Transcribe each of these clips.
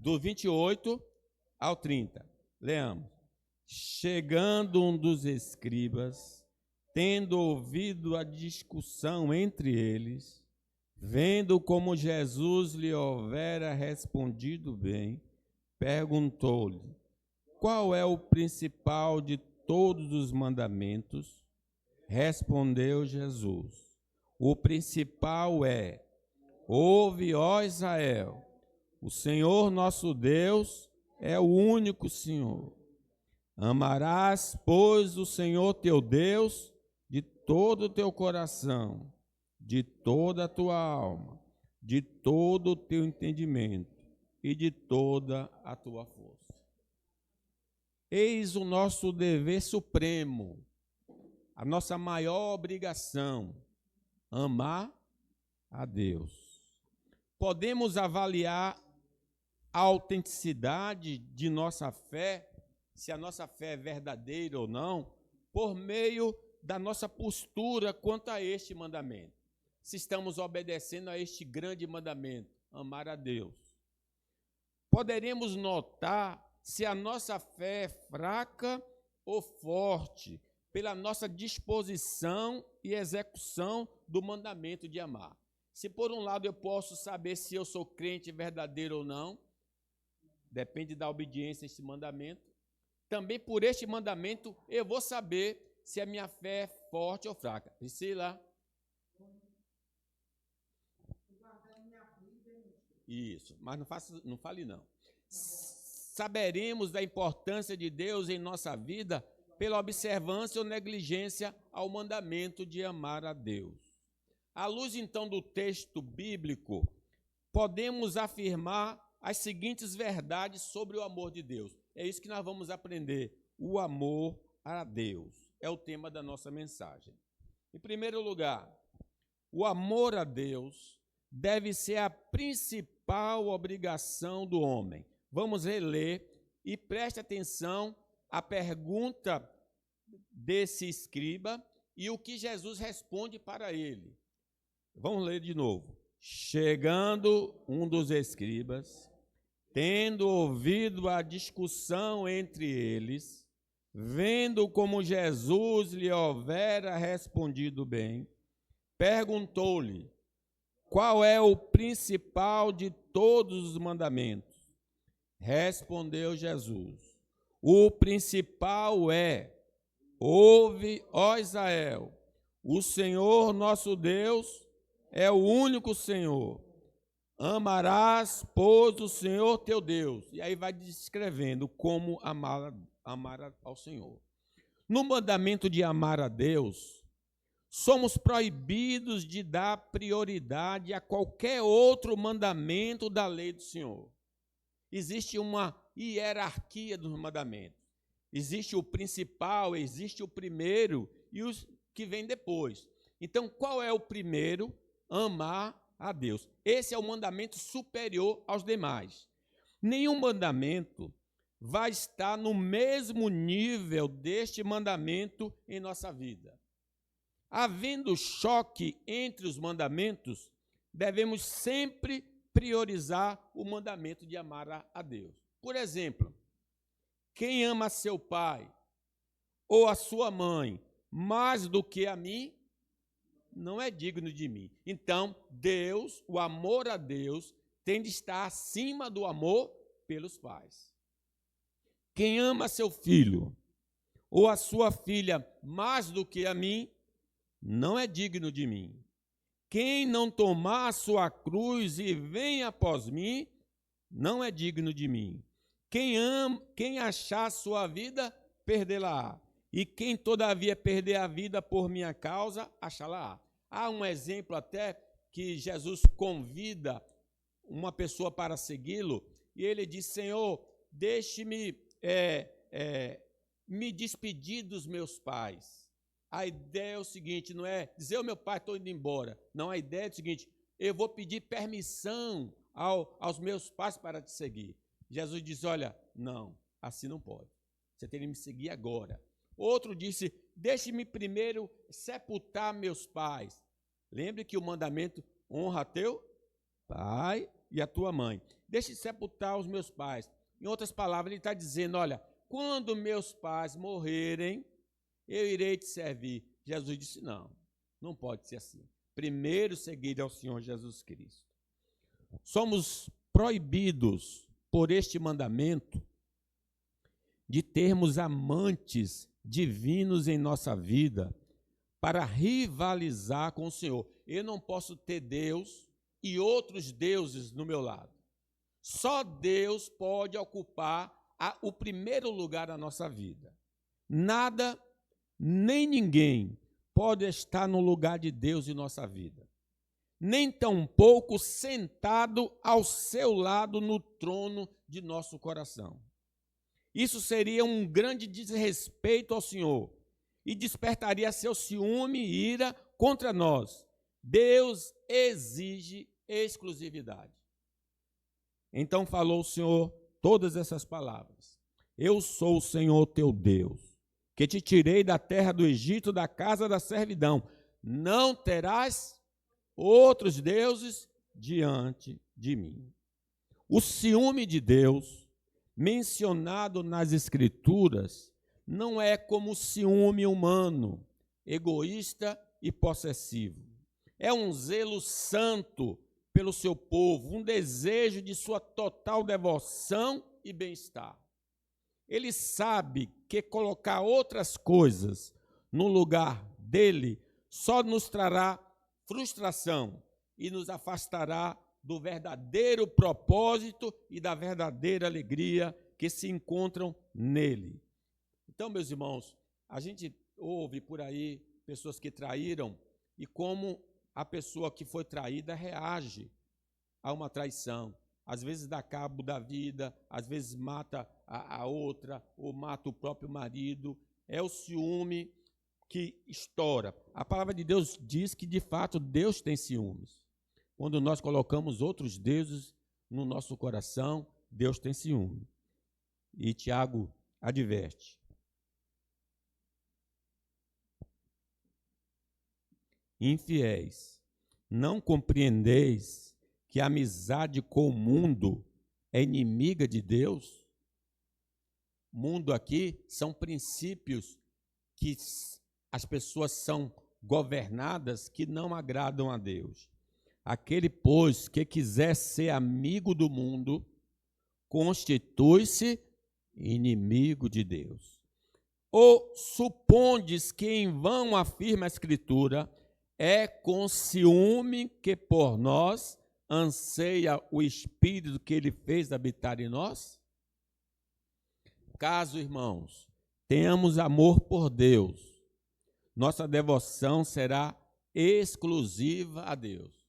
do 28 ao 30. Leamos. Chegando um dos escribas, tendo ouvido a discussão entre eles, vendo como Jesus lhe houvera respondido bem, perguntou-lhe: qual é o principal de todos os mandamentos? Respondeu Jesus: o principal é: ouve, ó Israel, o Senhor nosso Deus é o único Senhor. Amarás, pois, o Senhor teu Deus de todo o teu coração, de toda a tua alma, de todo o teu entendimento e de toda a tua força. Eis o nosso dever supremo, a nossa maior obrigação: amar a Deus. Podemos avaliar a autenticidade de nossa fé, se a nossa fé é verdadeira ou não, por meio da nossa postura quanto a este mandamento. Se estamos obedecendo a este grande mandamento, amar a Deus. Poderemos notar se a nossa fé é fraca ou forte, pela nossa disposição e execução do mandamento de amar. Se por um lado eu posso saber se eu sou crente verdadeiro ou não, depende da obediência a esse mandamento. Também por este mandamento eu vou saber se a minha fé é forte ou fraca. Priscila? Isso, mas não fale não. Saberemos da importância de Deus em nossa vida pela observância ou negligência ao mandamento de amar a Deus. À luz, então, do texto bíblico, podemos afirmar as seguintes verdades sobre o amor de Deus. É isso que nós vamos aprender, o amor a Deus. É o tema da nossa mensagem. Em primeiro lugar, o amor a Deus deve ser a principal obrigação do homem. Vamos reler e preste atenção à pergunta desse escriba e o que Jesus responde para ele. Vamos ler de novo. Chegando um dos escribas, tendo ouvido a discussão entre eles, vendo como Jesus lhe houvera respondido bem, perguntou-lhe: qual é o principal de todos os mandamentos? Respondeu Jesus: o principal é: ouve, ó Israel, o Senhor nosso Deus é o único Senhor. Amarás, pois, o Senhor teu Deus. E aí vai descrevendo como amar ao Senhor. No mandamento de amar a Deus, somos proibidos de dar prioridade a qualquer outro mandamento da lei do Senhor. Existe uma hierarquia dos mandamentos. Existe o principal, existe o primeiro e os que vêm depois. Então, qual é o primeiro? Amar a Deus. Esse é o mandamento superior aos demais. Nenhum mandamento vai estar no mesmo nível deste mandamento em nossa vida. Havendo choque entre os mandamentos, devemos sempre priorizar o mandamento de amar a Deus. Por exemplo, quem ama seu pai ou a sua mãe mais do que a mim, não é digno de mim. Então, Deus, o amor a Deus, tem de estar acima do amor pelos pais. Quem ama seu filho ou a sua filha mais do que a mim, não é digno de mim. Quem não tomar a sua cruz e vem após mim, não é digno de mim. Quem achar sua vida, perdê-la-á. E quem todavia perder a vida por minha causa, achá-la-á. Há um exemplo até que Jesus convida uma pessoa para segui-lo, e ele diz: Senhor, deixe-me me despedir dos meus pais. A ideia é o seguinte, não é dizer, meu pai, estou indo embora. Não, a ideia é o seguinte, eu vou pedir permissão aos meus pais para te seguir. Jesus diz, olha, não, assim não pode. Você tem que me seguir agora. Outro disse, deixe-me primeiro sepultar meus pais. Lembre que o mandamento honra teu pai e a tua mãe. Deixe sepultar os meus pais. Em outras palavras, ele está dizendo, olha, quando meus pais morrerem, eu irei te servir. Jesus disse, não pode ser assim. Primeiro seguir ao Senhor Jesus Cristo. Somos proibidos por este mandamento de termos amantes divinos em nossa vida para rivalizar com o Senhor. Eu não posso ter Deus e outros deuses no meu lado. Só Deus pode ocupar o primeiro lugar na nossa vida. Nada, nem ninguém pode estar no lugar de Deus em nossa vida. Nem tampouco sentado ao seu lado no trono de nosso coração. Isso seria um grande desrespeito ao Senhor e despertaria seu ciúme e ira contra nós. Deus exige exclusividade. Então falou o Senhor todas essas palavras. Eu sou o Senhor teu Deus, que te tirei da terra do Egito, da casa da servidão. Não terás outros deuses diante de mim. O ciúme de Deus, mencionado nas Escrituras, não é como o ciúme humano, egoísta e possessivo. É um zelo santo pelo seu povo, um desejo de sua total devoção e bem-estar. Ele sabe que colocar outras coisas no lugar dele só nos trará frustração e nos afastará do verdadeiro propósito e da verdadeira alegria que se encontram nele. Então, meus irmãos, a gente ouve por aí pessoas que traíram e como a pessoa que foi traída reage a uma traição. Às vezes dá cabo da vida, às vezes mata a outra ou mata o próprio marido. É o ciúme que estoura. A palavra de Deus diz que, de fato, Deus tem ciúmes. Quando nós colocamos outros deuses no nosso coração, Deus tem ciúme. E Tiago adverte. Infiéis, não compreendeis que a amizade com o mundo é inimiga de Deus? Mundo aqui são princípios que as pessoas são governadas que não agradam a Deus. Aquele, pois, que quiser ser amigo do mundo, constitui-se inimigo de Deus. Ou supondes que em vão afirma a Escritura, é com ciúme que por nós anseia o Espírito que ele fez habitar em nós? Caso, irmãos, tenhamos amor por Deus, nossa devoção será exclusiva a Deus.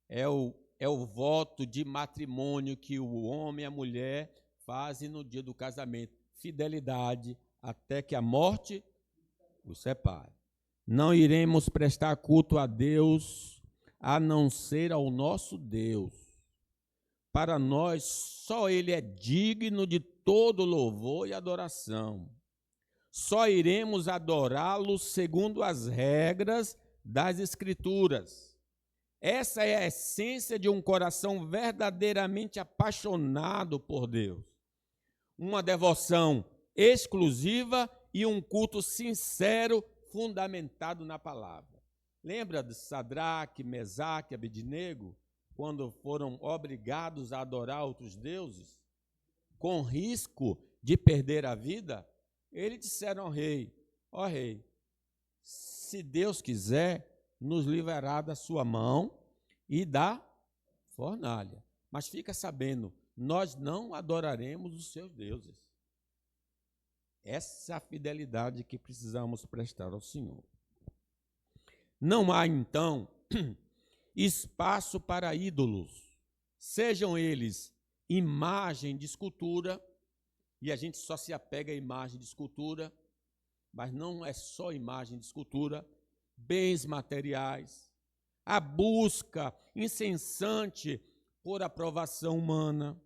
É o voto de matrimônio que o homem e a mulher fazem no dia do casamento. Fidelidade até que a morte os separe. Não iremos prestar culto a Deus a não ser ao nosso Deus. Para nós, só Ele é digno de todo louvor e adoração. Só iremos adorá-lo segundo as regras das Escrituras. Essa é a essência de um coração verdadeiramente apaixonado por Deus. Uma devoção exclusiva e um culto sincero, fundamentado na palavra. Lembra de Sadraque, Mesaque e Abednego, quando foram obrigados a adorar outros deuses, com risco de perder a vida? Eles disseram ao rei, ó rei, se Deus quiser, nos livrará da sua mão e da fornalha. Mas fica sabendo, nós não adoraremos os seus deuses. Essa é a fidelidade que precisamos prestar ao Senhor. Não há, então, espaço para ídolos, sejam eles imagem de escultura, e a gente só se apega à imagem de escultura, mas não é só imagem de escultura, bens materiais, a busca incessante por aprovação humana,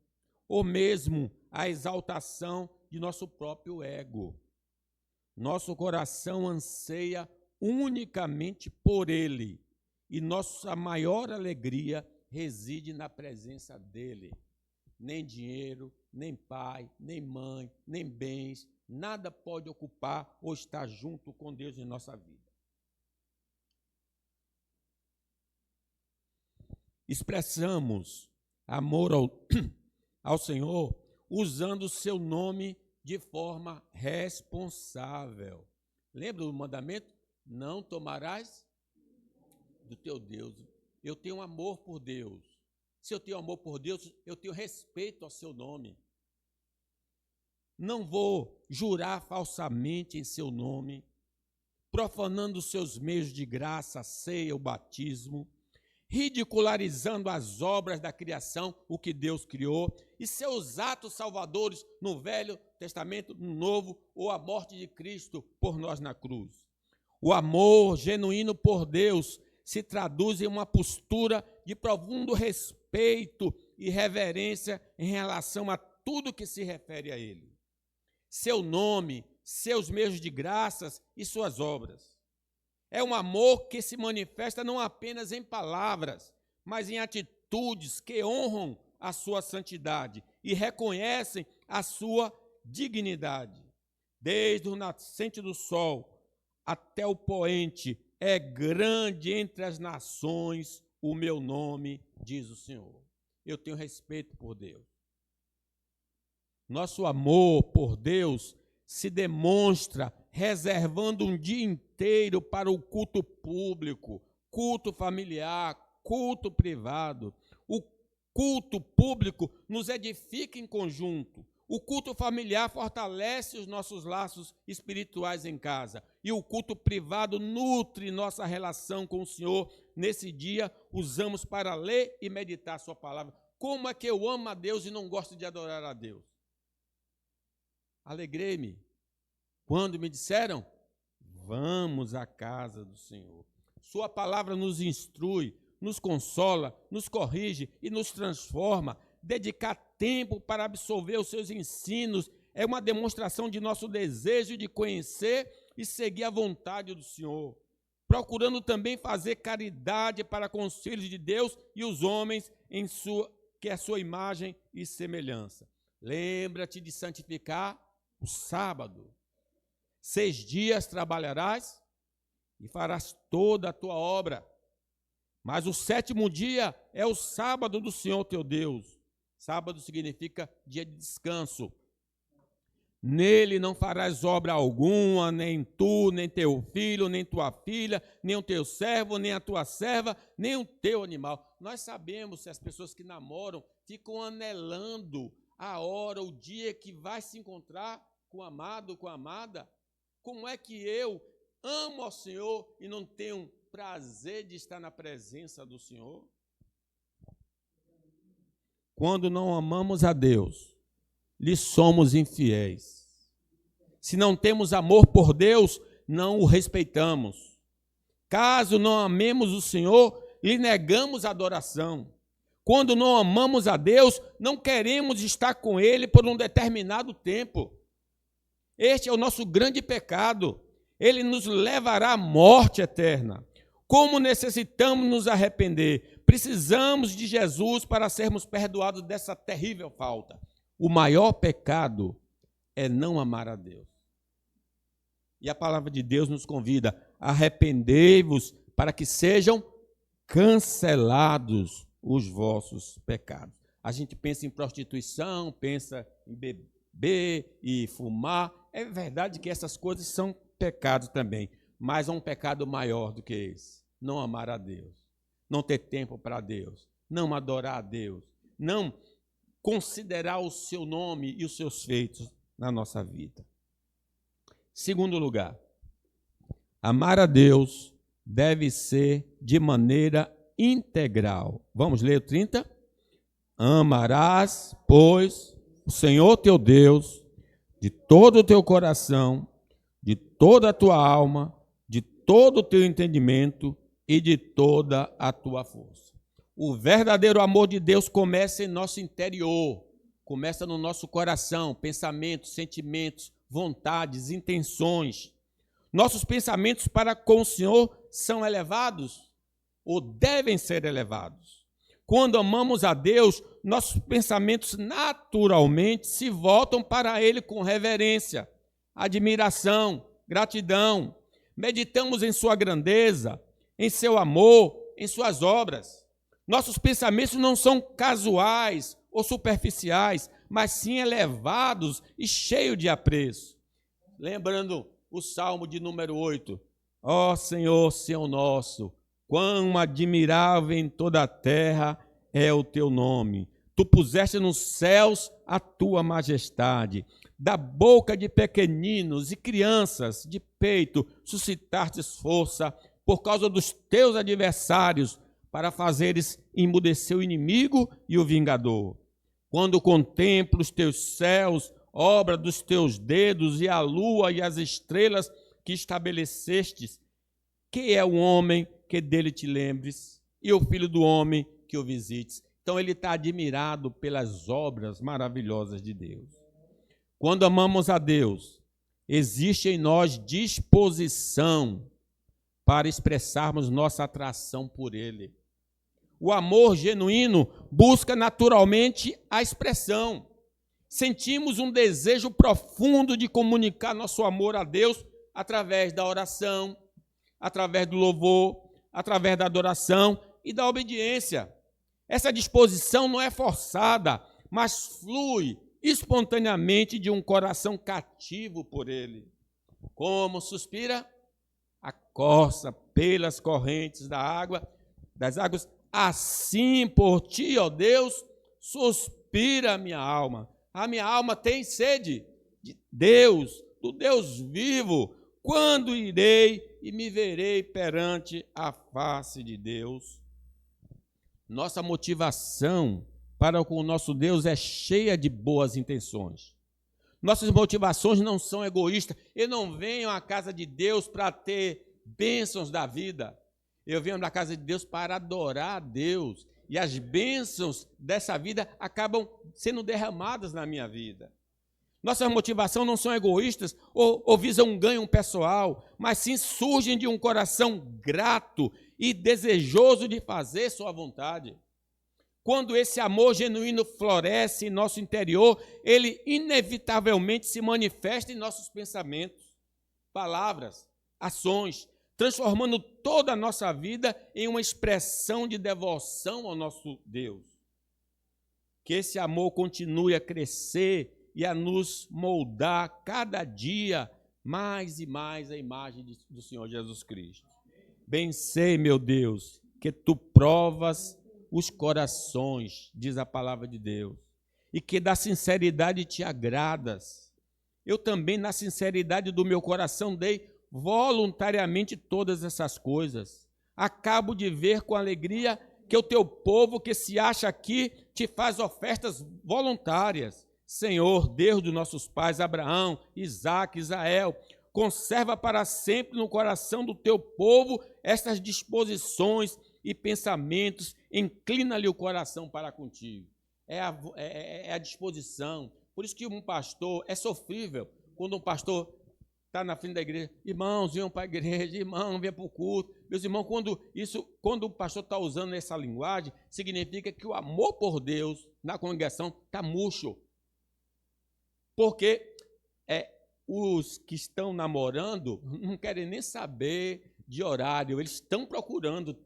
ou mesmo a exaltação de nosso próprio ego. Nosso coração anseia unicamente por Ele, e nossa maior alegria reside na presença dele. Nem dinheiro, nem pai, nem mãe, nem bens, nada pode ocupar ou estar junto com Deus em nossa vida. Expressamos amor ao Senhor usando o seu nome de forma responsável. Lembra do mandamento? Não tomarás do teu Deus. Eu tenho amor por Deus. Se eu tenho amor por Deus, eu tenho respeito ao seu nome. Não vou jurar falsamente em seu nome, profanando os seus meios de graça, a ceia, o batismo, ridicularizando as obras da criação, o que Deus criou, e seus atos salvadores no Velho Testamento, no Novo, ou a morte de Cristo por nós na cruz. O amor genuíno por Deus se traduz em uma postura de profundo respeito e reverência em relação a tudo que se refere a Ele. Seu nome, seus meios de graças e suas obras. É um amor que se manifesta não apenas em palavras, mas em atitudes que honram a sua santidade e reconhecem a sua dignidade. Desde o nascente do sol até o poente, é grande entre as nações o meu nome, diz o Senhor. Eu tenho respeito por Deus. Nosso amor por Deus se demonstra reservando um dia inteiro para o culto público, culto familiar, culto privado. O culto público nos edifica em conjunto. O culto familiar fortalece os nossos laços espirituais em casa. E o culto privado nutre nossa relação com o Senhor. Nesse dia, usamos para ler e meditar a sua palavra. Como é que eu amo a Deus e não gosto de adorar a Deus? Alegrei-me quando me disseram, vamos à casa do Senhor. Sua palavra nos instrui, nos consola, nos corrige e nos transforma. Dedicar tempo para absorver os seus ensinos é uma demonstração de nosso desejo de conhecer e seguir a vontade do Senhor. Procurando também fazer caridade para com os filhos de Deus e os homens que é a sua imagem e semelhança. Lembra-te de santificar o sábado. 6 dias trabalharás e farás toda a tua obra. Mas o 7º dia é o sábado do Senhor teu Deus. Sábado significa dia de descanso. Nele não farás obra alguma, nem tu, nem teu filho, nem tua filha, nem o teu servo, nem a tua serva, nem o teu animal. Nós sabemos se as pessoas que namoram ficam anelando a hora, o dia que vai se encontrar com o amado, com a amada. Como é que eu amo ao Senhor e não tenho prazer de estar na presença do Senhor? Quando não amamos a Deus, lhe somos infiéis. Se não temos amor por Deus, não o respeitamos. Caso não amemos o Senhor, lhe negamos a adoração. Quando não amamos a Deus, não queremos estar com Ele por um determinado tempo. Este é o nosso grande pecado. Ele nos levará à morte eterna. Como necessitamos nos arrepender? Precisamos de Jesus para sermos perdoados dessa terrível falta. O maior pecado é não amar a Deus. E a palavra de Deus nos convida: arrependei-vos para que sejam cancelados os vossos pecados. A gente pensa em prostituição, pensa em beber e fumar. É verdade que essas coisas são pecados também, mas há um pecado maior do que esse: não amar a Deus, não ter tempo para Deus, não adorar a Deus, não considerar o seu nome e os seus feitos na nossa vida. Segundo lugar, amar a Deus deve ser de maneira integral. Vamos ler o 30? Amarás, pois, o Senhor teu Deus de todo o teu coração, de toda a tua alma, de todo o teu entendimento e de toda a tua força. O verdadeiro amor de Deus começa em nosso interior, começa no nosso coração, pensamentos, sentimentos, vontades, intenções. Nossos pensamentos para com o Senhor são elevados ou devem ser elevados. Quando amamos a Deus, nossos pensamentos naturalmente se voltam para Ele com reverência, admiração, gratidão. Meditamos em sua grandeza, em seu amor, em suas obras. Nossos pensamentos não são casuais ou superficiais, mas sim elevados e cheios de apreço. Lembrando o Salmo de número 8. Ó Senhor, Senhor nosso, quão admirável em toda a terra é o teu nome. Tu puseste nos céus a tua majestade. Da boca de pequeninos e crianças de peito suscitastes força por causa dos teus adversários, para fazeres emudecer o inimigo e o vingador. Quando contemplo os teus céus, obra dos teus dedos, e a lua e as estrelas que estabelecestes, que é o homem que dele te lembres, e o filho do homem que o visites. Então ele está admirado pelas obras maravilhosas de Deus. Quando amamos a Deus, existe em nós disposição para expressarmos nossa atração por Ele. O amor genuíno busca naturalmente a expressão. Sentimos um desejo profundo de comunicar nosso amor a Deus através da oração, através do louvor, através da adoração e da obediência. Essa disposição não é forçada, mas flui espontaneamente de um coração cativo por Ele. Como suspira a corça pelas correntes das águas, assim por ti, ó Deus, suspira a minha alma. A minha alma tem sede de Deus, do Deus vivo. Quando irei e me verei perante a face de Deus? Nossa motivação para com o nosso Deus é cheia de boas intenções. Nossas motivações não são egoístas. Eu não venho à casa de Deus para ter bênçãos da vida. Eu venho na casa de Deus para adorar a Deus. E as bênçãos dessa vida acabam sendo derramadas na minha vida. Nossas motivações não são egoístas ou visam um ganho pessoal, mas sim surgem de um coração grato e desejoso de fazer sua vontade. Quando esse amor genuíno floresce em nosso interior, ele inevitavelmente se manifesta em nossos pensamentos, palavras, ações, transformando toda a nossa vida em uma expressão de devoção ao nosso Deus. Que esse amor continue a crescer e a nos moldar cada dia mais e mais a imagem do Senhor Jesus Cristo. Bem sei, meu Deus, que tu provas os corações, diz a palavra de Deus, e que da sinceridade te agradas. Eu também, na sinceridade do meu coração, dei voluntariamente todas essas coisas. Acabo de ver com alegria que o teu povo que se acha aqui te faz ofertas voluntárias. Senhor, Deus dos nossos pais, Abraão, Isaque, Israel, conserva para sempre no coração do teu povo estas disposições e pensamentos, inclina-lhe o coração para contigo. É a disposição. Por isso que um pastor é sofrível quando um pastor está na frente da igreja. Irmãos, venham para a igreja, irmãos, venham para o culto. Meus irmãos, quando o pastor está usando essa linguagem, significa que o amor por Deus na congregação está murcho. Porque os que estão namorando não querem nem saber de horário, eles estão procurando.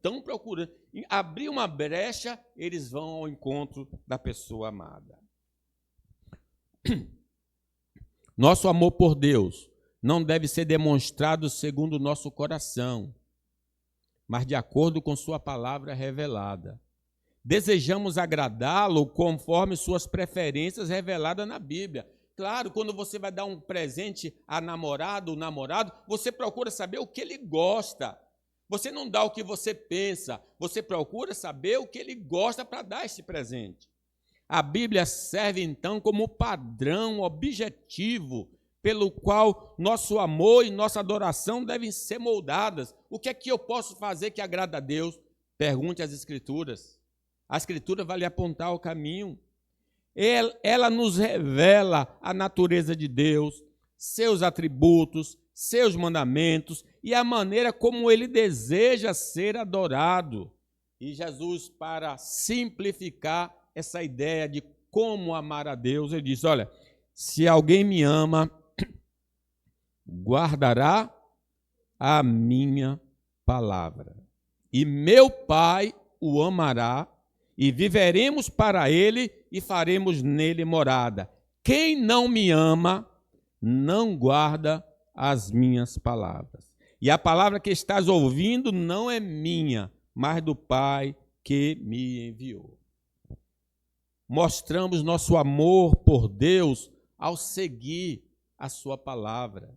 Abrir uma brecha, eles vão ao encontro da pessoa amada. Nosso amor por Deus não deve ser demonstrado segundo o nosso coração, mas de acordo com sua palavra revelada. Desejamos agradá-lo conforme suas preferências reveladas na Bíblia. Claro, quando você vai dar um presente a namorado ou namorado, você procura saber o que ele gosta. Você não dá o que você pensa, você procura saber o que ele gosta para dar esse presente. A Bíblia serve, então, como padrão objetivo pelo qual nosso amor e nossa adoração devem ser moldadas. O que é que eu posso fazer que agrada a Deus? Pergunte às Escrituras. A Escritura vai lhe apontar o caminho. Ela nos revela a natureza de Deus, seus atributos, seus mandamentos e a maneira como Ele deseja ser adorado. E Jesus, para simplificar essa ideia de como amar a Deus, ele diz: olha, se alguém me ama, guardará a minha palavra. E meu Pai o amará, e viveremos para ele e faremos nele morada. Quem não me ama, não guarda as minhas palavras. E a palavra que estás ouvindo não é minha, mas do Pai que me enviou. Mostramos nosso amor por Deus ao seguir a sua palavra.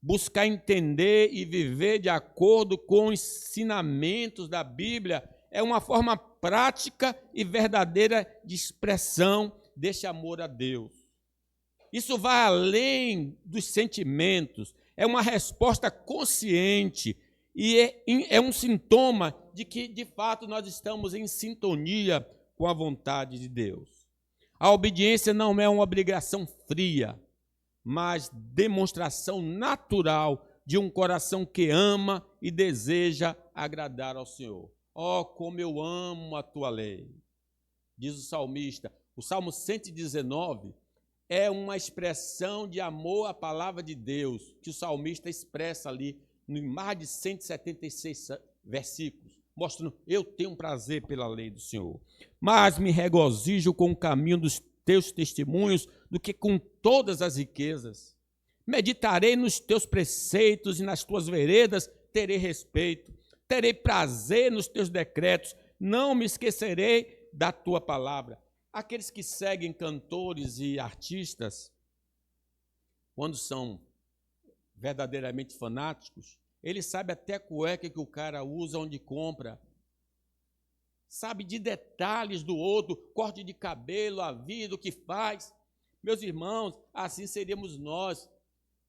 Buscar entender e viver de acordo com os ensinamentos da Bíblia é uma forma prática e verdadeira de expressão deste amor a Deus. Isso vai além dos sentimentos, é uma resposta consciente e é um sintoma de que, de fato, nós estamos em sintonia com a vontade de Deus. A obediência não é uma obrigação fria, mas demonstração natural de um coração que ama e deseja agradar ao Senhor. Oh, como eu amo a tua lei, diz o salmista. O Salmo 119 é uma expressão de amor à palavra de Deus, que o salmista expressa ali em mais de 176 versículos, mostrando: eu tenho prazer pela lei do Senhor, mas me regozijo com o caminho dos teus testemunhos do que com todas as riquezas. Meditarei nos teus preceitos e nas tuas veredas terei respeito. Terei prazer nos teus decretos, não me esquecerei da tua palavra. Aqueles que seguem cantores e artistas, quando são verdadeiramente fanáticos, eles sabem até a cueca que o cara usa, onde compra. Sabe de detalhes do outro, corte de cabelo, a vida, o que faz. Meus irmãos, assim seríamos nós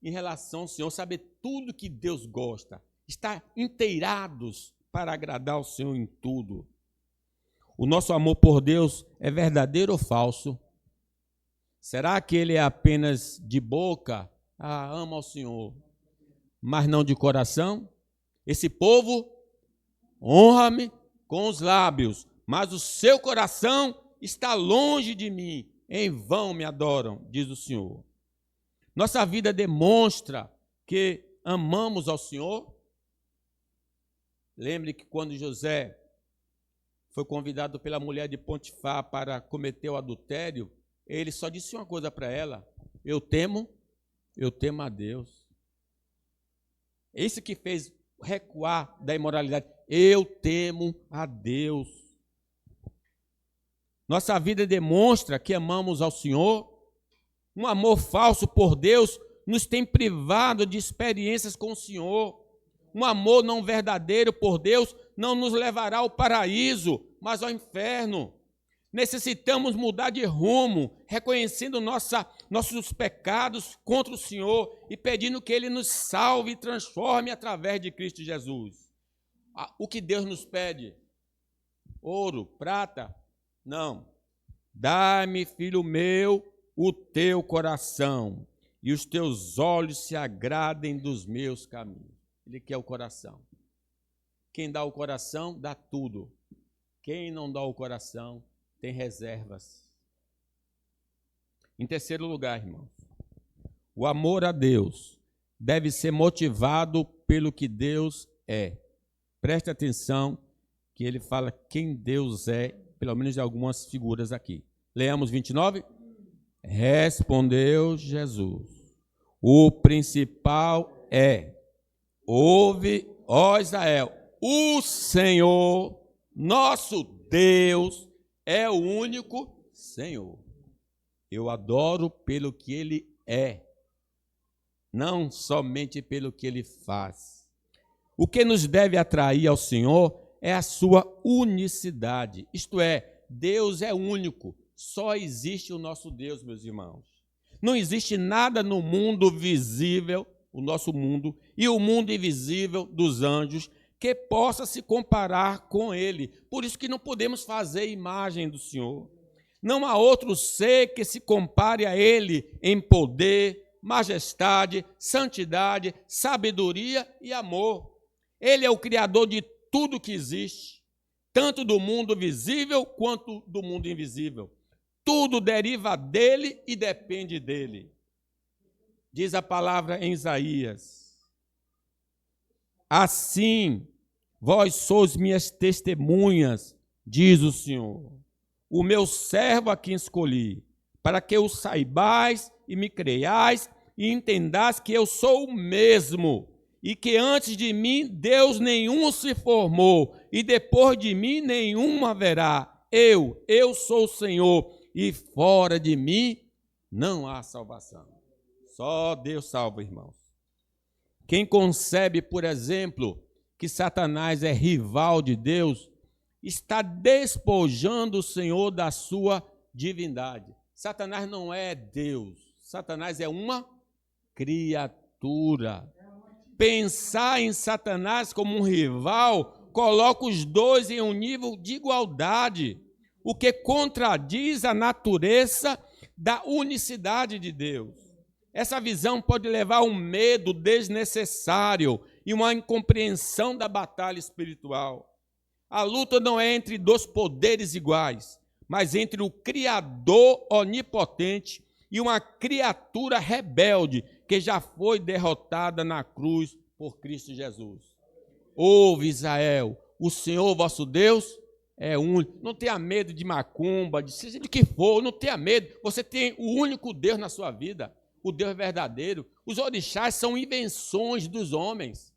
em relação ao Senhor, saber tudo que Deus gosta, estar inteirados para agradar ao Senhor em tudo. O nosso amor por Deus é verdadeiro ou falso? Será que ele é apenas de boca? Ah, amo ao Senhor, mas não de coração? Esse povo honra-me com os lábios, mas o seu coração está longe de mim. Em vão me adoram, diz o Senhor. Nossa vida demonstra que amamos ao Senhor. Lembre que quando José foi convidado pela mulher de Potifar para cometer o adultério, ele só disse uma coisa para ela: eu temo a Deus. Esse que fez recuar da imoralidade. Eu temo a Deus. Nossa vida demonstra que amamos ao Senhor. Um amor falso por Deus nos tem privado de experiências com o Senhor. Um amor não verdadeiro por Deus não nos levará ao paraíso, mas ao inferno. Necessitamos mudar de rumo, reconhecendo nossos pecados contra o Senhor e pedindo que Ele nos salve e transforme através de Cristo Jesus. O que Deus nos pede? Ouro, prata? Não. Dá-me, filho meu, o teu coração, e os teus olhos se agradem dos meus caminhos. Ele quer o coração. Quem dá o coração, dá tudo. Quem não dá o coração, tem reservas. Em terceiro lugar, irmãos, o amor a Deus deve ser motivado pelo que Deus é. Preste atenção que ele fala quem Deus é, pelo menos de algumas figuras aqui. Leamos 29. Respondeu Jesus: o principal é: ouve, ó Israel, o Senhor, nosso Deus, é o único Senhor. Eu adoro pelo que Ele é, não somente pelo que Ele faz. O que nos deve atrair ao Senhor é a sua unicidade, isto é, Deus é único, só existe o nosso Deus, meus irmãos. Não existe nada no mundo visível, o nosso mundo, e o mundo invisível dos anjos, que possa se comparar com Ele. Por isso que não podemos fazer imagem do Senhor. Não há outro ser que se compare a Ele em poder, majestade, santidade, sabedoria e amor. Ele é o Criador de tudo que existe. tanto do mundo visível quanto do mundo invisível. Tudo deriva dele e depende dele. Diz a palavra em Isaías: assim, vós sois minhas testemunhas, diz o Senhor, o meu servo a quem escolhi, para que o saibais e me creiais e entendais que eu sou o mesmo, e que antes de mim Deus nenhum se formou, e depois de mim nenhum haverá. Eu sou o Senhor, e fora de mim não há salvação. Só Deus salva, irmãos. Quem concebe, por exemplo, que Satanás é rival de Deus, está despojando o Senhor da sua divindade. Satanás não é Deus, Satanás é uma criatura. Pensar em Satanás como um rival coloca os dois em um nível de igualdade, o que contradiz a natureza da unicidade de Deus. Essa visão pode levar a um medo desnecessário e uma incompreensão da batalha espiritual. A luta não é entre dois poderes iguais, mas entre o Criador onipotente e uma criatura rebelde que já foi derrotada na cruz por Cristo Jesus. Ouve, Israel, o Senhor vosso Deus é único. Não tenha medo de macumba, de seja de que for, não tenha medo. Você tem o único Deus na sua vida, o Deus verdadeiro. Os orixás são invenções dos homens,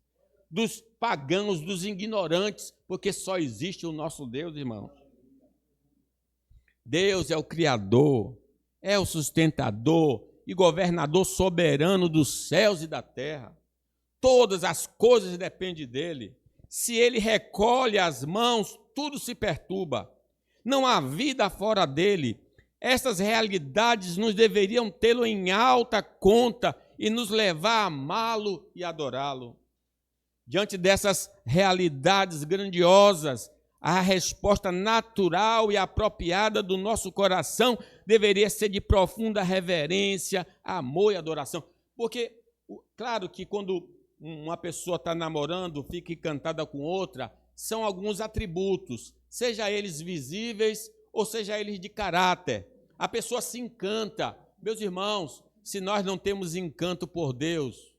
dos pagãos, dos ignorantes, porque só existe o nosso Deus, irmão. Deus é o Criador, é o sustentador e governador soberano dos céus e da terra. Todas as coisas dependem dele. Se ele recolhe as mãos, tudo se perturba. Não há vida fora dele. Essas realidades nos deveriam tê-lo em alta conta e nos levar a amá-lo e adorá-lo. Diante dessas realidades grandiosas, a resposta natural e apropriada do nosso coração deveria ser de profunda reverência, amor e adoração. Porque, claro que quando uma pessoa está namorando, fica encantada com outra, são alguns atributos, seja eles visíveis ou seja eles de caráter. A pessoa se encanta. Meus irmãos, se nós não temos encanto por Deus,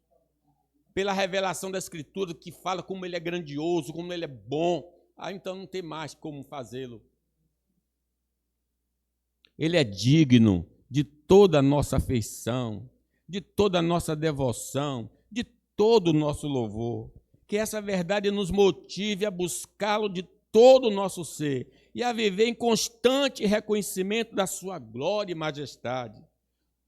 pela revelação da Escritura que fala como Ele é grandioso, como Ele é bom, então não tem mais como fazê-lo. Ele é digno de toda a nossa afeição, de toda a nossa devoção, de todo o nosso louvor. Que essa verdade nos motive a buscá-lo de todo o nosso ser e a viver em constante reconhecimento da sua glória e majestade.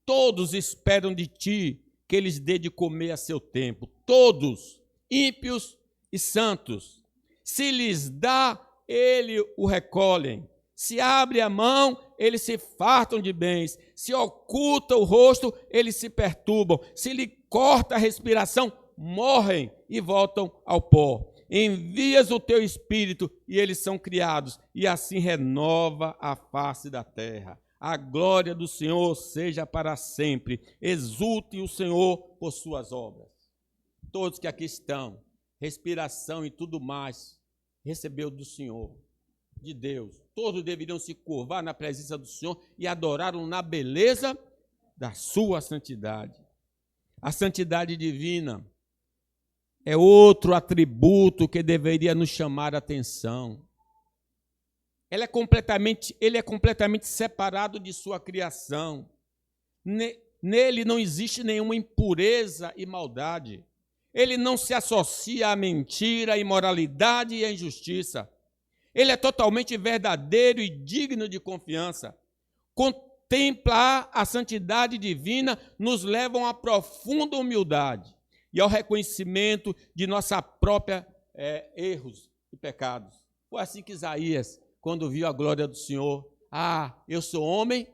Todos esperam de ti que eles dê de comer a seu tempo. Todos, ímpios e santos. Se lhes dá, ele o recolhem. Se abre a mão, eles se fartam de bens. Se oculta o rosto, eles se perturbam. Se lhe corta a respiração, morrem e voltam ao pó. Envias o teu espírito e eles são criados, e assim renova a face da terra. A glória do Senhor seja para sempre. Exulte o Senhor por suas obras. Todos que aqui estão, respiração e tudo mais, recebeu do Senhor, de Deus. Todos deveriam se curvar na presença do Senhor e adorá-lo na beleza da sua santidade. A santidade divina é outro atributo que deveria nos chamar a atenção. Ele é completamente separado de sua criação. Nele não existe nenhuma impureza e maldade. Ele não se associa à mentira, à imoralidade e à injustiça. Ele é totalmente verdadeiro e digno de confiança. Contemplar a santidade divina nos leva a uma profunda humildade e ao reconhecimento de nossa própria erros e pecados. Foi assim que Isaías, quando viu a glória do Senhor, eu sou homem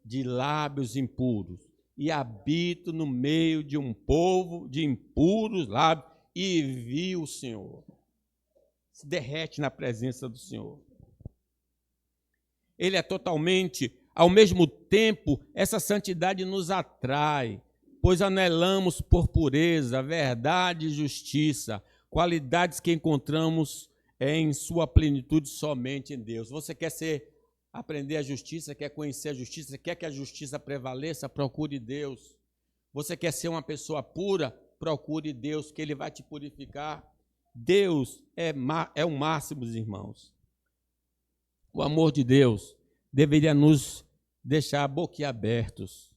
de lábios impuros e habito no meio de um povo de impuros lábios, e vi o Senhor. Se derrete na presença do Senhor. Ele é totalmente, ao mesmo tempo, essa santidade nos atrai, pois anelamos por pureza, verdade e justiça, qualidades que encontramos é em sua plenitude somente em Deus. Você quer aprender a justiça, quer conhecer a justiça, quer que a justiça prevaleça, procure Deus. Você quer ser uma pessoa pura, procure Deus, que Ele vai te purificar. Deus é o máximo, irmãos. O amor de Deus deveria nos deixar boquiabertos.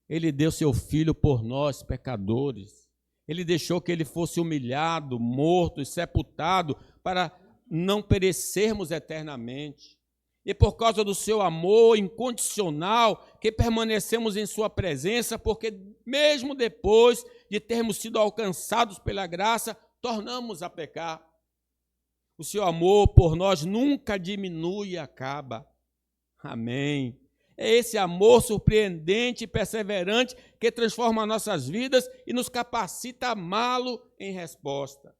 Ele deu seu Filho por nós, pecadores. Ele deixou que Ele fosse humilhado, morto e sepultado para não perecermos eternamente. E por causa do seu amor incondicional, que permanecemos em sua presença, porque mesmo depois de termos sido alcançados pela graça, tornamos a pecar. O seu amor por nós nunca diminui e acaba. Amém. É esse amor surpreendente e perseverante que transforma nossas vidas e nos capacita a amá-lo em resposta.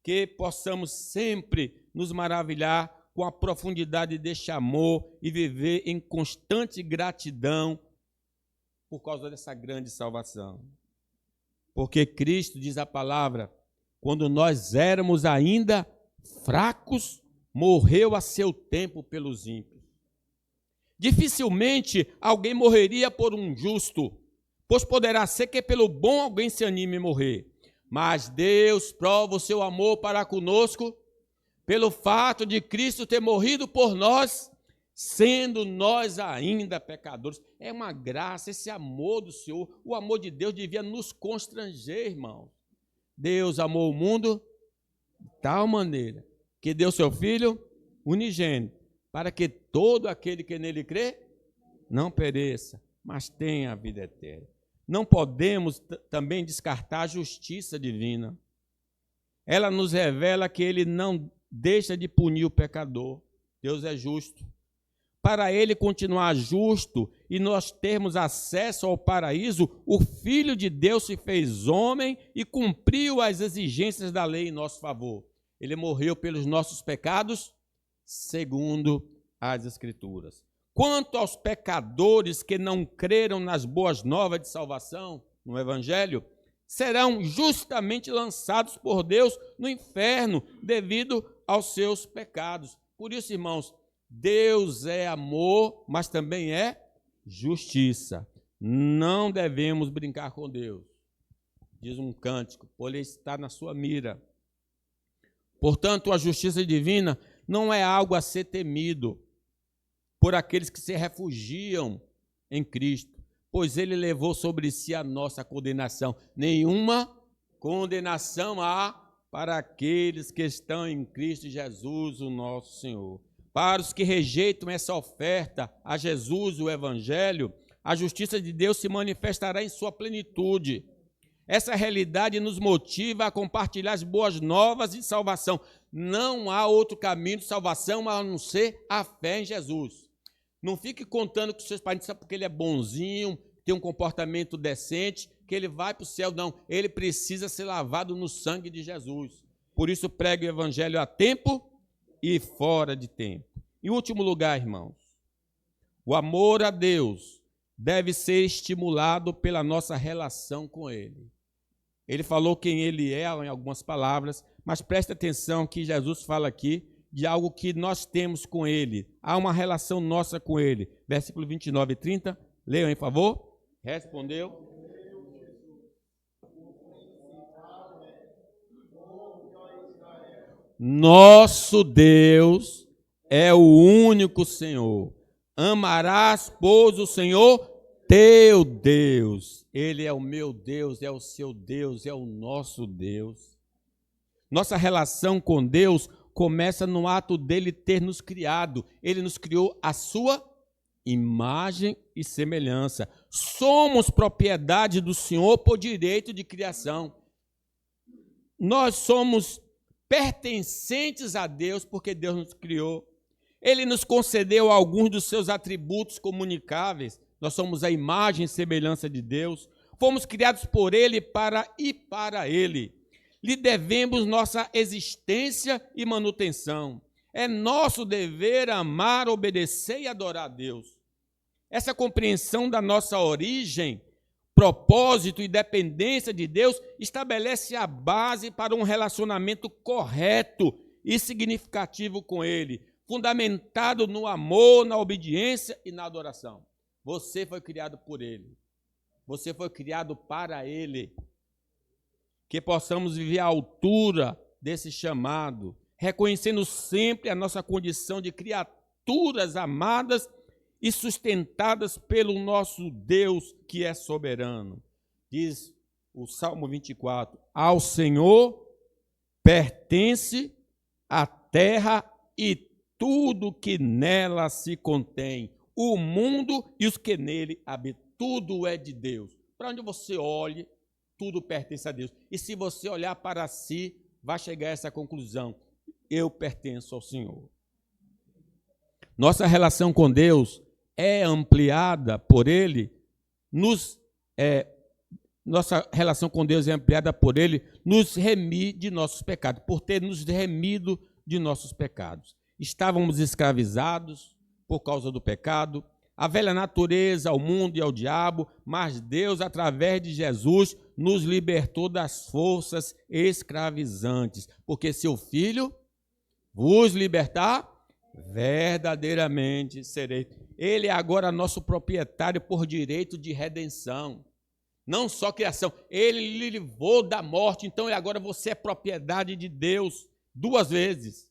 Que possamos sempre nos maravilhar com a profundidade deste amor e viver em constante gratidão por causa dessa grande salvação. Porque Cristo, diz a palavra, quando nós éramos ainda fracos, morreu a seu tempo pelos ímpios. Dificilmente alguém morreria por um justo, pois poderá ser que pelo bom alguém se anime a morrer. Mas Deus prova o seu amor para conosco pelo fato de Cristo ter morrido por nós, sendo nós ainda pecadores. É uma graça, esse amor do Senhor, o amor de Deus devia nos constranger, irmão. Deus amou o mundo de tal maneira que deu seu Filho unigênito, para que todo aquele que nele crê não pereça, mas tenha a vida eterna. Não podemos também descartar a justiça divina. Ela nos revela que Ele não deixa de punir o pecador. Deus é justo. Para Ele continuar justo e nós termos acesso ao paraíso, o Filho de Deus se fez homem e cumpriu as exigências da lei em nosso favor. Ele morreu pelos nossos pecados, segundo as Escrituras. Quanto aos pecadores que não creram nas boas novas de salvação, no Evangelho, serão justamente lançados por Deus no inferno devido aos seus pecados. Por isso, irmãos, Deus é amor, mas também é justiça. Não devemos brincar com Deus. Diz um cântico, pois Ele está na sua mira. Portanto, a justiça divina não é algo a ser temido por aqueles que se refugiam em Cristo, pois Ele levou sobre si a nossa condenação. Nenhuma condenação há para aqueles que estão em Cristo Jesus, o nosso Senhor. Para os que rejeitam essa oferta a Jesus, o Evangelho, a justiça de Deus se manifestará em sua plenitude. Essa realidade nos motiva a compartilhar as boas novas de salvação. Não há outro caminho de salvação a não ser a fé em Jesus. Não fique contando com seus parentes porque ele é bonzinho, tem um comportamento decente, que ele vai para o céu. Não, ele precisa ser lavado no sangue de Jesus. Por isso pregue o Evangelho a tempo e fora de tempo. Em último lugar, irmãos, o amor a Deus deve ser estimulado pela nossa relação com Ele. Ele falou quem Ele é em algumas palavras, mas preste atenção que Jesus fala aqui de algo que nós temos com Ele. Há uma relação nossa com Ele. Versículo 29 e 30, leiam, em favor. Respondeu. Nosso Deus é o único Senhor. Amarás, pois, o Senhor teu Deus. Ele é o meu Deus, é o seu Deus, é o nosso Deus. Nossa relação com Deus começa no ato dele ter nos criado. Ele nos criou à sua imagem e semelhança. Somos propriedade do Senhor por direito de criação. Nós somos pertencentes a Deus porque Deus nos criou. Ele nos concedeu alguns dos seus atributos comunicáveis. Nós somos a imagem e semelhança de Deus. Fomos criados por Ele para Ele. Lhe devemos nossa existência e manutenção. É nosso dever amar, obedecer e adorar a Deus. Essa compreensão da nossa origem, propósito e dependência de Deus estabelece a base para um relacionamento correto e significativo com Ele, fundamentado no amor, na obediência e na adoração. Você foi criado por Ele. Você foi criado para Ele. Que possamos viver à altura desse chamado, reconhecendo sempre a nossa condição de criaturas amadas e sustentadas pelo nosso Deus, que é soberano. Diz o Salmo 24, ao Senhor pertence a terra e tudo que nela se contém, o mundo e os que nele habitam. Tudo é de Deus. Para onde você olhe, tudo pertence a Deus. E se você olhar para si, vai chegar a essa conclusão: eu pertenço ao Senhor. Nossa relação com Deus é ampliada por Ele, nossa relação com Deus é ampliada por Ele, nos remir de nossos pecados, por ter nos remido de nossos pecados. Estávamos escravizados por causa do pecado, a velha natureza, ao mundo e ao diabo, mas Deus, através de Jesus, nos libertou das forças escravizantes, porque seu Filho vos libertar, verdadeiramente sereis. Ele é agora nosso proprietário por direito de redenção. Não só criação, ele lhe livrou da morte, então agora você é propriedade de Deus 2 vezes.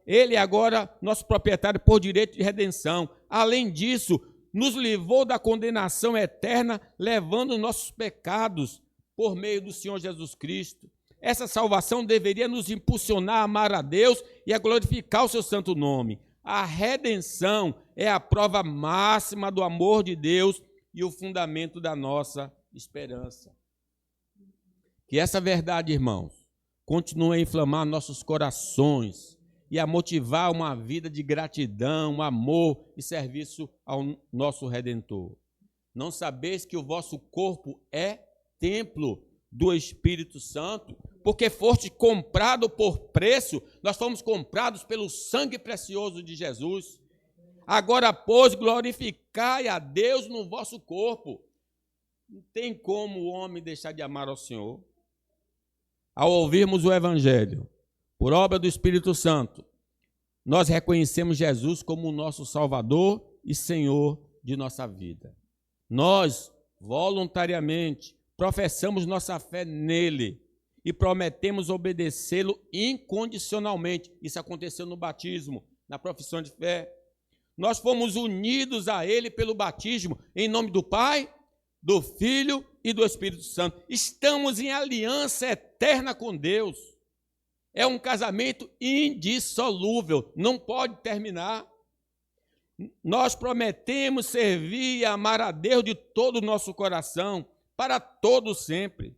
Ele é agora nosso proprietário por direito de redenção. Além disso, nos livrou da condenação eterna, levando nossos pecados por meio do Senhor Jesus Cristo. Essa salvação deveria nos impulsionar a amar a Deus e a glorificar o seu santo nome. A redenção é a prova máxima do amor de Deus e o fundamento da nossa esperança. Que essa verdade, irmãos, continue a inflamar nossos corações e a motivar uma vida de gratidão, amor e serviço ao nosso Redentor. Não sabeis que o vosso corpo é templo do Espírito Santo? Porque foste comprado por preço, nós fomos comprados pelo sangue precioso de Jesus. Agora, pois, glorificai a Deus no vosso corpo. Não tem como o homem deixar de amar ao Senhor. Ao ouvirmos o Evangelho, por obra do Espírito Santo, nós reconhecemos Jesus como o nosso Salvador e Senhor de nossa vida. Nós, voluntariamente, professamos nossa fé nele e prometemos obedecê-lo incondicionalmente. Isso aconteceu no batismo, na profissão de fé. Nós fomos unidos a ele pelo batismo, em nome do Pai, do Filho e do Espírito Santo. Estamos em aliança eterna com Deus. É um casamento indissolúvel, não pode terminar. Nós prometemos servir e amar a Deus de todo o nosso coração, para todo sempre.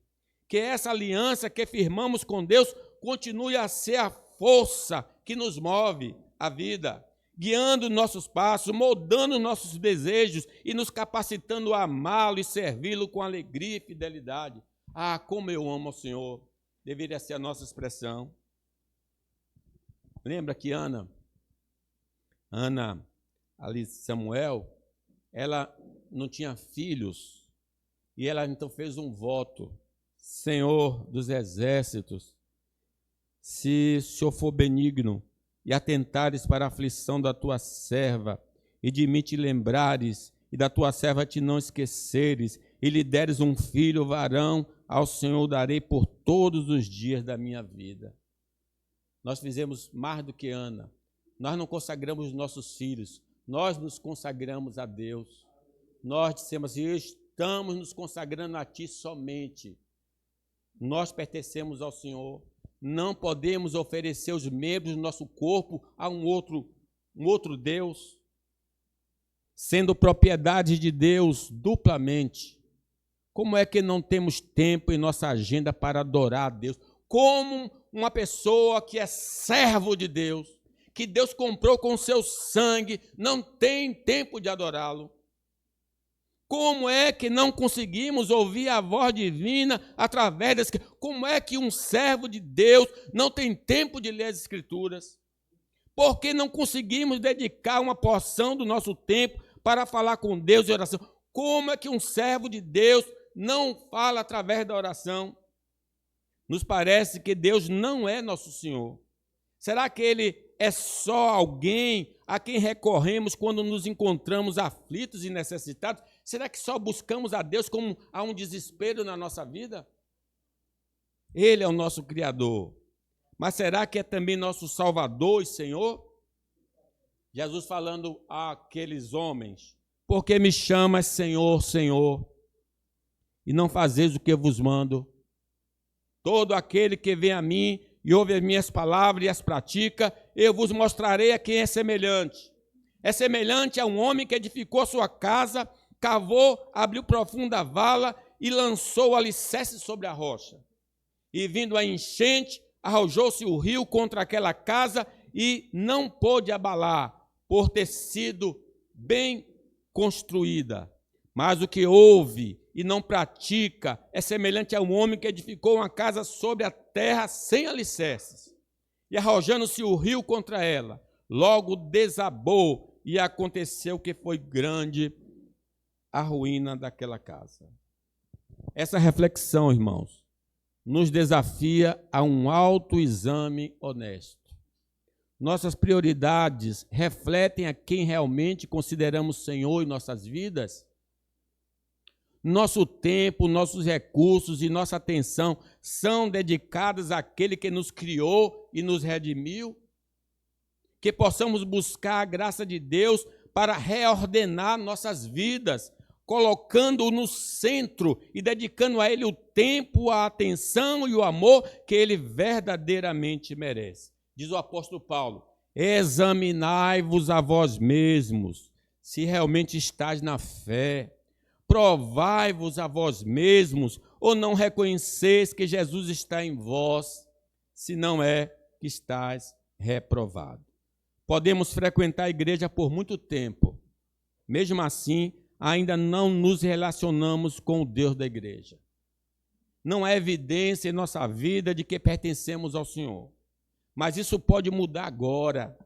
Que essa aliança que firmamos com Deus continue a ser a força que nos move a vida, guiando nossos passos, moldando nossos desejos e nos capacitando a amá-lo e servi-lo com alegria e fidelidade. Ah, como eu amo ao Senhor! Deveria ser a nossa expressão. Lembra que Ana, ali Samuel, ela não tinha filhos, e ela então fez um voto: Senhor dos exércitos, se o Senhor for benigno e atentares para a aflição da tua serva, e de mim te lembrares, e da tua serva te não esqueceres, e lhe deres um filho varão, ao Senhor darei por todos os dias da minha vida. Nós fizemos mais do que Ana. Nós não consagramos nossos filhos, nós nos consagramos a Deus. Nós dissemos assim: estamos nos consagrando a ti somente. Nós pertencemos ao Senhor. Não podemos oferecer os membros do nosso corpo a um outro Deus, sendo propriedade de Deus duplamente. Como é que não temos tempo em nossa agenda para adorar a Deus? Como uma pessoa que é servo de Deus, que Deus comprou com seu sangue, não tem tempo de adorá-lo? Como é que não conseguimos ouvir a voz divina através das... Como é que um servo de Deus não tem tempo de ler as Escrituras? Por que não conseguimos dedicar uma porção do nosso tempo para falar com Deus em oração? Como é que um servo de Deus não fala através da oração? Nos parece que Deus não é nosso Senhor. Será que ele é só alguém a quem recorremos quando nos encontramos aflitos e necessitados? Será que só buscamos a Deus como há um desespero na nossa vida? Ele é o nosso Criador. Mas será que é também nosso Salvador e Senhor? Jesus falando àqueles homens: por que me chamas Senhor, Senhor, e não fazeis o que eu vos mando? Todo aquele que vem a mim e ouve as minhas palavras e as pratica, eu vos mostrarei a quem é semelhante. É semelhante a um homem que edificou sua casa, cavou, abriu profunda vala e lançou o alicerce sobre a rocha. E vindo a enchente, arrojou-se o rio contra aquela casa e não pôde abalar, por ter sido bem construída. Mas o que ouve e não pratica é semelhante a um homem que edificou uma casa sobre a terra sem alicerces. E arrojando-se o rio contra ela, logo desabou, e aconteceu que foi grande a ruína daquela casa. Essa reflexão, irmãos, nos desafia a um autoexame honesto. Nossas prioridades refletem a quem realmente consideramos Senhor em nossas vidas? Nosso tempo, nossos recursos e nossa atenção são dedicados àquele que nos criou e nos redimiu? Que possamos buscar a graça de Deus para reordenar nossas vidas, colocando-o no centro e dedicando a Ele o tempo, a atenção e o amor que Ele verdadeiramente merece. Diz o apóstolo Paulo: examinai-vos a vós mesmos, se realmente estáis na fé. Provai-vos a vós mesmos, ou não reconheceis que Jesus está em vós, se não é que estáis reprovado. Podemos frequentar a igreja por muito tempo, mesmo assim, ainda não nos relacionamos com o Deus da igreja. Não há evidência em nossa vida de que pertencemos ao Senhor. Mas isso pode mudar agora.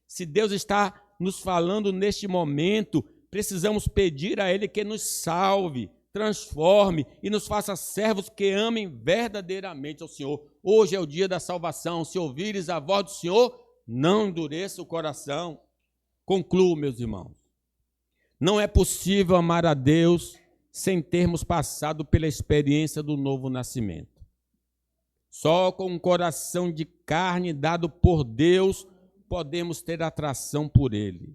Se Deus está nos falando neste momento, precisamos pedir a Ele que nos salve, transforme e nos faça servos que amem verdadeiramente ao Senhor. Hoje é o dia da salvação. Se ouvires a voz do Senhor, não endureça o coração. Concluo, meus irmãos. Não é possível amar a Deus sem termos passado pela experiência do novo nascimento. Só com um coração de carne dado por Deus podemos ter atração por Ele.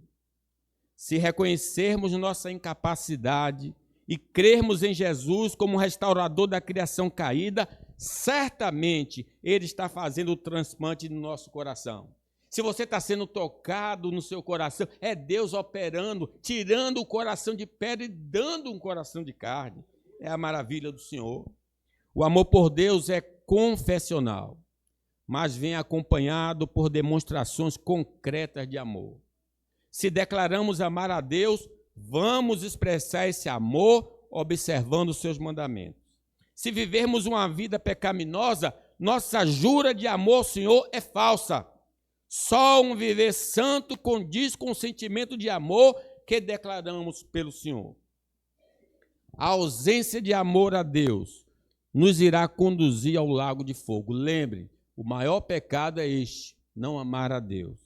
Se reconhecermos nossa incapacidade e crermos em Jesus como restaurador da criação caída, certamente Ele está fazendo o transplante no nosso coração. Se você está sendo tocado no seu coração, é Deus operando, tirando o coração de pedra e dando um coração de carne. É a maravilha do Senhor. O amor por Deus é confessional, mas vem acompanhado por demonstrações concretas de amor. Se declaramos amar a Deus, vamos expressar esse amor observando os seus mandamentos. Se vivermos uma vida pecaminosa, nossa jura de amor ao Senhor é falsa. Só um viver santo condiz com o sentimento de amor que declaramos pelo Senhor. A ausência de amor a Deus nos irá conduzir ao lago de fogo. Lembre, o maior pecado é este, não amar a Deus.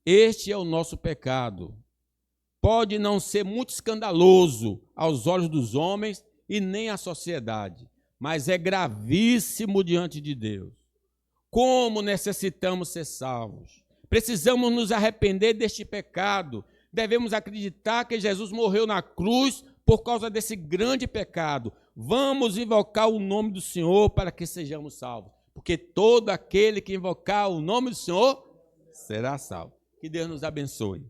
Este é o nosso pecado. Pode não ser muito escandaloso aos olhos dos homens e nem à sociedade, mas é gravíssimo diante de Deus. Como necessitamos ser salvos. Precisamos nos arrepender deste pecado. Devemos acreditar que Jesus morreu na cruz por causa desse grande pecado. Vamos invocar o nome do Senhor para que sejamos salvos. Porque todo aquele que invocar o nome do Senhor será salvo. Que Deus nos abençoe.